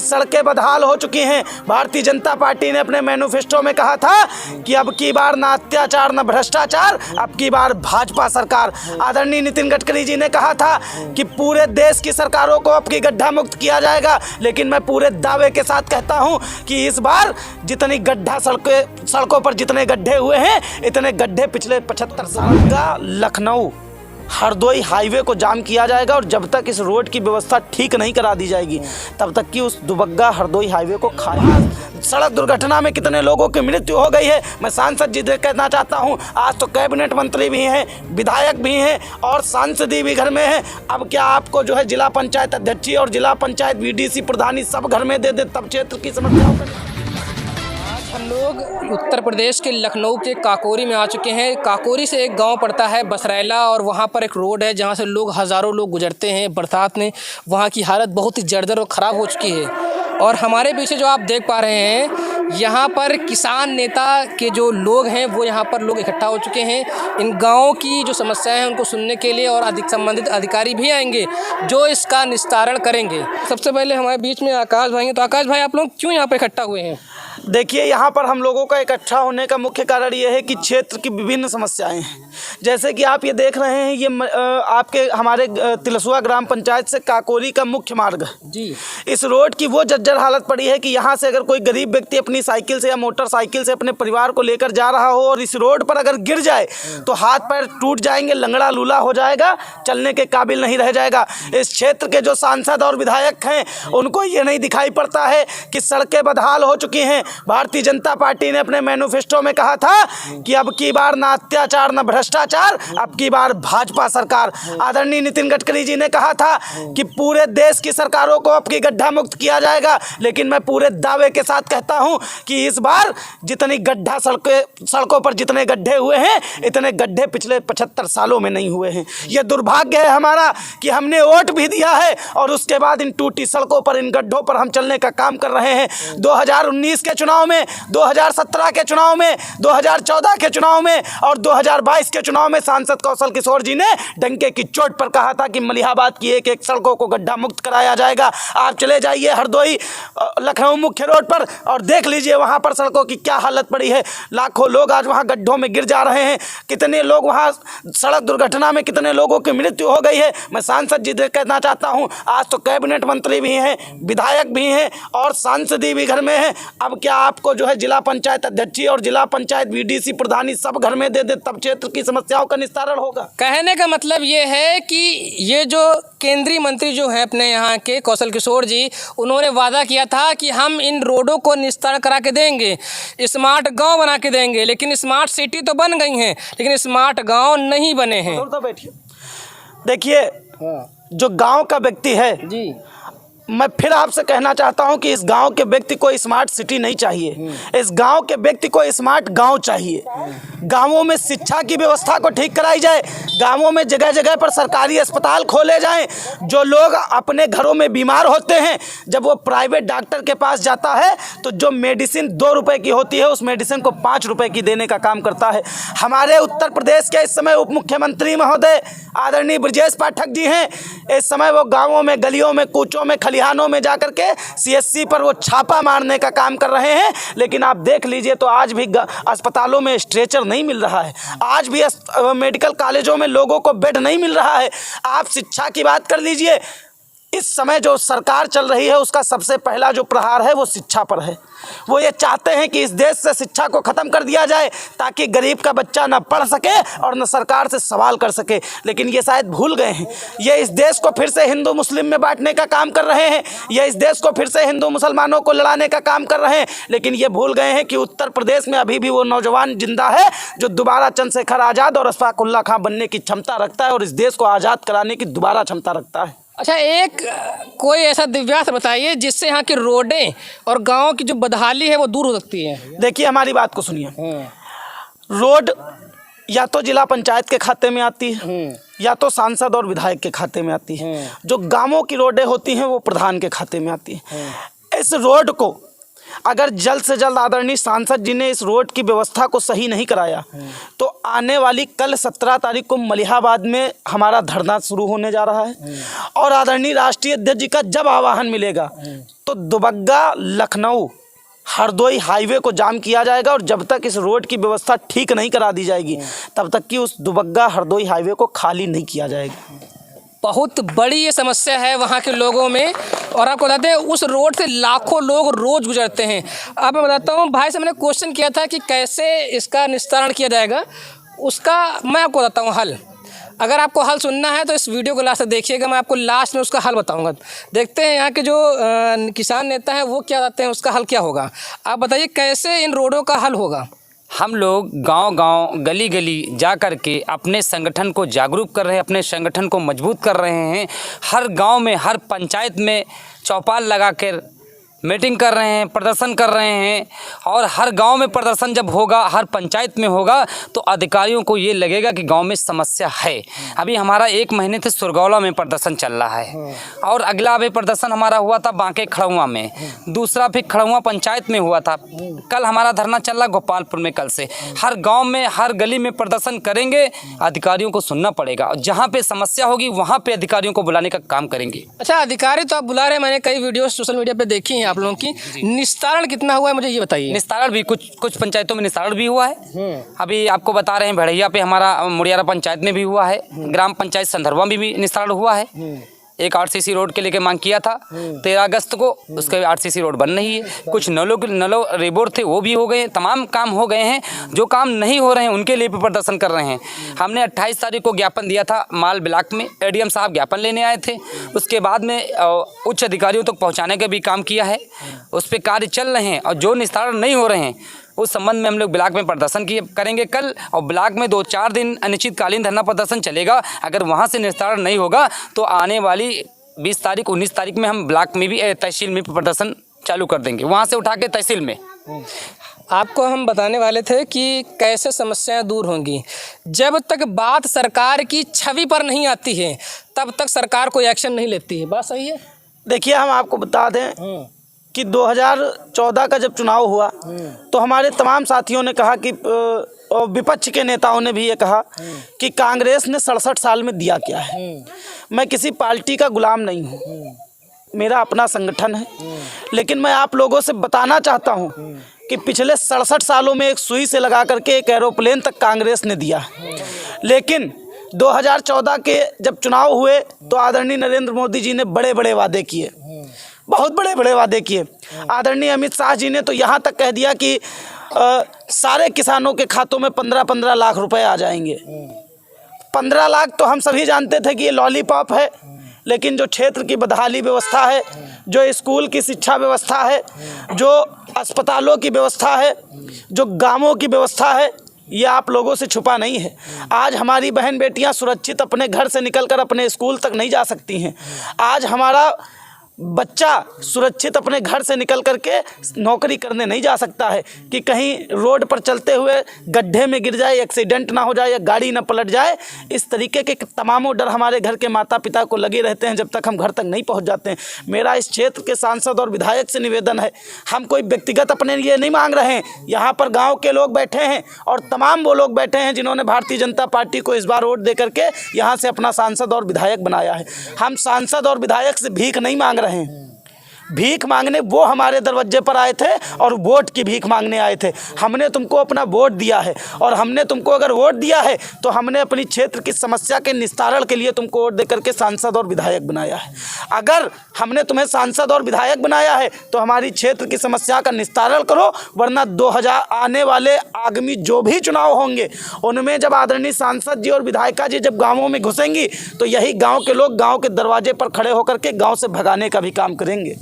सड़कें बदहाल हो चुकी हैं। भारतीय जनता पार्टी ने अपने मैनिफेस्टो में कहा था कि अब की बार ना अत्याचार न भ्रष्टाचार, अब की बार भाजपा सरकार। आदरणीय नितिन गडकरी जी ने कहा था कि पूरे देश की सरकारों को अब की गड्ढा मुक्त किया जाएगा, लेकिन मैं पूरे दावे के साथ कहता हूं कि इस बार जितनी गड्ढा सड़कों पर जितने गड्ढे हुए हैं, इतने गड्ढे पिछले 75 साल का लखनऊ हरदोई हाईवे को जाम किया जाएगा। और जब तक इस रोड की व्यवस्था ठीक नहीं करा दी जाएगी, तब तक कि उस दुबग्गा हरदोई हाईवे को खाली। सड़क दुर्घटना में कितने लोगों की मृत्यु हो गई है, मैं सांसद जी से कहना चाहता हूं। आज तो कैबिनेट मंत्री भी हैं, विधायक भी हैं और सांसदी भी घर में हैं। अब क्या आपको जो है जिला पंचायत अध्यक्षी और जिला पंचायत बीडीसी प्रधानी सब घर में दे दे, तब क्षेत्र की समस्याओं का। हम लोग उत्तर प्रदेश के लखनऊ के काकोरी में आ चुके हैं। काकोरी से एक गांव पड़ता है बसरैला, और वहां पर एक रोड है जहां से हज़ारों लोग गुजरते हैं। बरसात में वहां की हालत बहुत ही जर्जर और ख़राब हो चुकी है। और हमारे पीछे जो आप देख पा रहे हैं, यहाँ पर किसान नेता के जो लोग हैं वो यहाँ पर लोग इकट्ठा हो चुके हैं। इन गाँव की जो समस्याएं हैं उनको सुनने के लिए, और अधिक संबंधित अधिकारी भी आएंगे जो इसका निस्तारण करेंगे। सबसे पहले हमारे बीच में आकाश भाई हैं। तो आकाश भाई, आप लोग क्यों यहाँ पर इकट्ठा हुए हैं? देखिए, यहाँ पर हम लोगों का इकट्ठा होने का मुख्य कारण ये है कि क्षेत्र की विभिन्न समस्याएं हैं। जैसे कि आप ये देख रहे हैं, ये आपके हमारे तिलसुआ ग्राम पंचायत से काकोरी का मुख्य मार्ग है जी। इस रोड की वो जर्जर हालत पड़ी है कि यहाँ से अगर कोई गरीब व्यक्ति अपनी साइकिल से या मोटरसाइकिल से अपने परिवार को लेकर जा रहा हो और इस रोड पर अगर गिर जाए तो हाथ पैर टूट जाएंगे, लंगड़ा लूला हो जाएगा, चलने के काबिल नहीं रह जाएगा। इस क्षेत्र के जो सांसद और विधायक हैं उनको ये नहीं दिखाई पड़ता है कि सड़कें बदहाल हो चुकी हैं। भारतीय जनता पार्टी ने अपने मैनिफेस्टो में कहा था कि अब की बार ना अत्याचार न भ्रष्टाचार, अब की बार भाजपा सरकार। आदरणीय नितिन गडकरी जी ने कहा था कि पूरे देश की सरकारों को अब की गड्ढा मुक्त किया जाएगा, लेकिन मैं पूरे दावे के साथ कहता हूं कि इस बार जितनी गड्ढा सड़कों पर जितने गड्ढे हुए हैं, इतने गड्ढे पिछले 75 सालों में नहीं हुए हैं। यह दुर्भाग्य है हमारा कि हमने वोट भी दिया है और उसके बाद इन टूटी सड़कों पर, इन गड्ढों पर हम चलने का काम कर रहे हैं। 2019 के चुनाव में, 2017 के चुनाव में, 2014 के चुनाव में और 2022 के चुनाव में सांसद कौशल किशोर जी ने डंके की चोट पर कहा था कि मलिहाबाद की एक एक सड़कों को गड्ढा मुक्त कराया जाएगा। आप चले जाइए हरदोई लखनऊ मुख्य रोड पर और देख लीजिए वहां पर सड़कों की क्या हालत पड़ी है। लाखों लोग आज वहां गड्ढों में गिर जा रहे हैं। कितने लोग वहां सड़क दुर्घटना में, कितने लोगों की मृत्यु हो गई है। मैं सांसद जी से कहना चाहता हूं, आज तो कैबिनेट मंत्री भी हैं, विधायक भी हैं और सांसदी भी घर में हैं। अब क्या आपको जो है जिला पंचायत अध्यक्षी और जिला पंचायत बीडीसी प्रधानी सब घर में दे दे, तब क्षेत्र की समस्याओं का निस्तारण होगा। कहने का मतलब ये है कि ये जो केंद्रीय मंत्री जो हैं अपने यहाँ के कौशल किशोर जी, उन्होंने वादा किया था कि हम इन रोडों को निस्तारण करा के देंगे, स्मार्ट गांव बना के देंगे। लेकिन स्मार्ट सिटी तो बन गई हैं, लेकिन स्मार्ट गांव नहीं बने हैं। तो बैठिए, देखिए जो गांव का व्यक्ति है जी, मैं फिर आपसे कहना चाहता हूं कि इस गांव के व्यक्ति को स्मार्ट सिटी नहीं चाहिए, इस गांव के व्यक्ति को स्मार्ट गांव चाहिए। गांवों में शिक्षा की व्यवस्था को ठीक कराई जाए, गांवों में जगह जगह पर सरकारी अस्पताल खोले जाएं। जो लोग अपने घरों में बीमार होते हैं, जब वो प्राइवेट डॉक्टर के पास जाता है तो जो मेडिसिन 2 रुपए की होती है, उस मेडिसिन को 5 रुपए की देने का काम करता है। हमारे उत्तर प्रदेश के इस समय उप मुख्यमंत्री महोदय आदरणीय ब्रजेश पाठक जी हैं। इस समय वो गाँवों में, गलियों में, कूचों में, खलिहानों में जाकर के CSC पर वो छापा मारने का काम कर रहे हैं। लेकिन आप देख लीजिए तो आज भी अस्पतालों में स्ट्रेचर नहीं मिल रहा है, आज भी मेडिकल कॉलेजों में लोगों को बेड नहीं मिल रहा है। आप शिक्षा की बात कर लीजिए, इस समय जो सरकार चल रही है उसका सबसे पहला जो प्रहार है वो शिक्षा पर है। वो ये चाहते हैं कि इस देश से शिक्षा को ख़त्म कर दिया जाए ताकि गरीब का बच्चा न पढ़ सके और न सरकार से सवाल कर सके। लेकिन ये शायद भूल गए हैं, ये इस देश को फिर से हिंदू मुस्लिम में बांटने का काम कर रहे हैं, ये इस देश को फिर से हिंदू मुसलमानों को लड़ाने का काम कर रहे हैं। लेकिन ये भूल गए हैं कि उत्तर प्रदेश में अभी भी वो नौजवान जिंदा है जो दोबारा चंद्रशेखर आज़ाद और अशफाक उल्ला खां बनने की क्षमता रखता है और इस देश को आज़ाद कराने की दोबारा क्षमता रखता है। अच्छा, एक कोई ऐसा दिव्यांश बताइए जिससे यहाँ की रोडें और गांव की जो बदहाली है वो दूर हो सकती है। देखिए, हमारी बात को सुनिए। रोड या तो जिला पंचायत के खाते में आती है या तो सांसद और विधायक के खाते में आती है। जो गांवों की रोडें होती हैं वो प्रधान के खाते में आती है। इस रोड को अगर जल्द से जल्द आदरणीय सांसद जी ने इस रोड की व्यवस्था को सही नहीं कराया तो आने वाली कल 17 तारीख को मलिहाबाद में हमारा धरना शुरू होने जा रहा है और आदरणीय राष्ट्रीय अध्यक्ष जी का जब आह्वान मिलेगा तो दुबग्गा लखनऊ हरदोई हाईवे को जाम किया जाएगा और जब तक इस रोड की व्यवस्था ठीक नहीं करा दी जाएगी तब तक कि उस दुबग्गा हरदोई हाईवे को खाली नहीं किया जाएगा। बहुत बड़ी ये समस्या है वहाँ के लोगों में, और आपको बताते हैं उस रोड से लाखों लोग रोज़ गुजरते हैं। अब मैं बताता हूँ भाई से मैंने क्वेश्चन किया था कि कैसे इसका निस्तारण किया जाएगा, उसका मैं आपको बताता हूँ हल। अगर आपको हल सुनना है तो इस वीडियो को लास्ट तक देखिएगा, मैं आपको लास्ट में उसका हल बताऊंगा। देखते हैं यहाँ के जो किसान नेता हैं वो क्या बताते हैं, उसका हल क्या होगा। आप बताइए कैसे इन रोडों का हल होगा। हम लोग गांव-गांव, गली-गली जा कर के अपने संगठन को जागरूक कर रहे हैं, अपने संगठन को मजबूत कर रहे हैं। हर गांव में, हर पंचायत में चौपाल लगाकर मीटिंग कर रहे हैं, प्रदर्शन कर रहे हैं। और हर गांव में प्रदर्शन जब होगा, हर पंचायत में होगा तो अधिकारियों को ये लगेगा कि गांव में समस्या है। अभी हमारा 1 महीने से सुरगौला में प्रदर्शन चल रहा है और अगला अभी प्रदर्शन हमारा हुआ था बांके खड़ुआ में, दूसरा फिर खड़ुआ पंचायत में हुआ था। कल हमारा धरना चल रहा गोपालपुर में। कल से हर गाँव में, हर गली में प्रदर्शन करेंगे। अधिकारियों को सुनना पड़ेगा और जहाँ पर समस्या होगी वहाँ पर अधिकारियों को बुलाने का काम करेंगे। अच्छा, अधिकारी तो आप बुला रहे हैं, मैंने कई वीडियो सोशल मीडिया पर देखी हैं आप लोगों की। निस्तारण कितना हुआ है मुझे ये बताइए। निस्तारण भी कुछ पंचायतों में निस्तारण भी हुआ है। अभी आपको बता रहे हैं भेड़ैया पे हमारा मुड़ियारा पंचायत में भी हुआ है, ग्राम पंचायत संदर्भा में भी निस्तारण हुआ है। एक आरसीसी रोड के लेके मांग किया था 13 अगस्त को, उसके आरसीसी रोड बन रही है। कुछ नलो रेबोर थे वो भी हो गए, तमाम काम हो गए हैं। जो काम नहीं हो रहे हैं उनके लिए भी प्रदर्शन कर रहे हैं। हमने 28 तारीख को ज्ञापन दिया था माल ब्लॉक में, एडीएम साहब ज्ञापन लेने आए थे। उसके बाद में उच्च अधिकारियों तक पहुंचाने का भी काम किया है, उस पर कार्य चल रहे हैं। और जो निस्तारण नहीं हो रहे हैं उस संबंध में हम लोग ब्लॉक में प्रदर्शन करेंगे कल, और ब्लॉक में 2-4 दिन अनिश्चितकालीन धरना प्रदर्शन चलेगा। अगर वहाँ से निस्तारण नहीं होगा तो आने वाली 20 तारीख 19 तारीख में हम ब्लॉक में भी तहसील में प्रदर्शन चालू कर देंगे, वहाँ से उठा के तहसील में। आपको हम बताने वाले थे कि कैसे समस्याएं दूर होंगी। जब तक बात सरकार की छवि पर नहीं आती है तब तक सरकार कोई एक्शन नहीं लेती है। बात सही है। देखिए, हम आपको बता दें कि 2014 का जब चुनाव हुआ तो हमारे तमाम साथियों ने कहा कि और विपक्ष के नेताओं ने भी ये कहा कि कांग्रेस ने 67 साल में दिया क्या है। मैं किसी पार्टी का गुलाम नहीं हूँ, मेरा अपना संगठन है, लेकिन मैं आप लोगों से बताना चाहता हूँ कि पिछले 67 सालों में एक सुई से लगा करके एक एरोप्लेन तक कांग्रेस ने दिया। लेकिन 2014 के जब चुनाव हुए तो आदरणीय नरेंद्र मोदी जी ने बड़े बड़े वादे किए, बहुत बड़े बड़े वादे किए। आदरणीय अमित शाह जी ने तो यहाँ तक कह दिया कि सारे किसानों के खातों में 15-15 लाख रुपए आ जाएंगे। 15 लाख तो हम सभी जानते थे कि ये लॉलीपॉप है, लेकिन जो क्षेत्र की बदहाली व्यवस्था है, जो स्कूल की शिक्षा व्यवस्था है, जो अस्पतालों की व्यवस्था है, जो गांवों की व्यवस्था है, ये आप लोगों से छुपा नहीं है। आज हमारी बहन बेटियां सुरक्षित अपने घर से निकलकर अपने स्कूल तक नहीं जा सकती हैं। आज हमारा बच्चा सुरक्षित अपने घर से निकल करके नौकरी करने नहीं जा सकता है कि कहीं रोड पर चलते हुए गड्ढे में गिर जाए, एक्सीडेंट ना हो जाए या गाड़ी ना पलट जाए। इस तरीके के तमामों डर हमारे घर के माता पिता को लगे रहते हैं जब तक हम घर तक नहीं पहुंच जाते हैं। मेरा इस क्षेत्र के सांसद और विधायक से निवेदन है, हम कोई व्यक्तिगत अपने लिए नहीं मांग रहे हैं। यहाँ पर गाँव के लोग बैठे हैं और तमाम वो लोग बैठे हैं जिन्होंने भारतीय जनता पार्टी को इस बार वोट दे करके यहाँ से अपना सांसद और विधायक बनाया है। हम सांसद और विधायक से भीख नहीं मांग रहे हैं। भीख मांगने वो हमारे दरवाजे पर आए थे और वोट की भीख मांगने आए थे। हमने तुमको अपना वोट दिया है और हमने तुमको अगर वोट दिया है तो हमने अपनी क्षेत्र की समस्या के निस्तारण के लिए तुमको वोट देकर के सांसद और विधायक बनाया है। अगर हमने तुम्हें सांसद और विधायक बनाया है तो हमारी क्षेत्र की समस्या का निस्तारण करो, वरना 2000 आने वाले आगामी जो भी चुनाव होंगे उनमें जब आदरणीय सांसद जी और विधायिका जी जब गाँवों में घुसेंगी तो यही गाँव के लोग गाँव के दरवाजे पर खड़े होकर के गाँव से भगाने का भी काम करेंगे।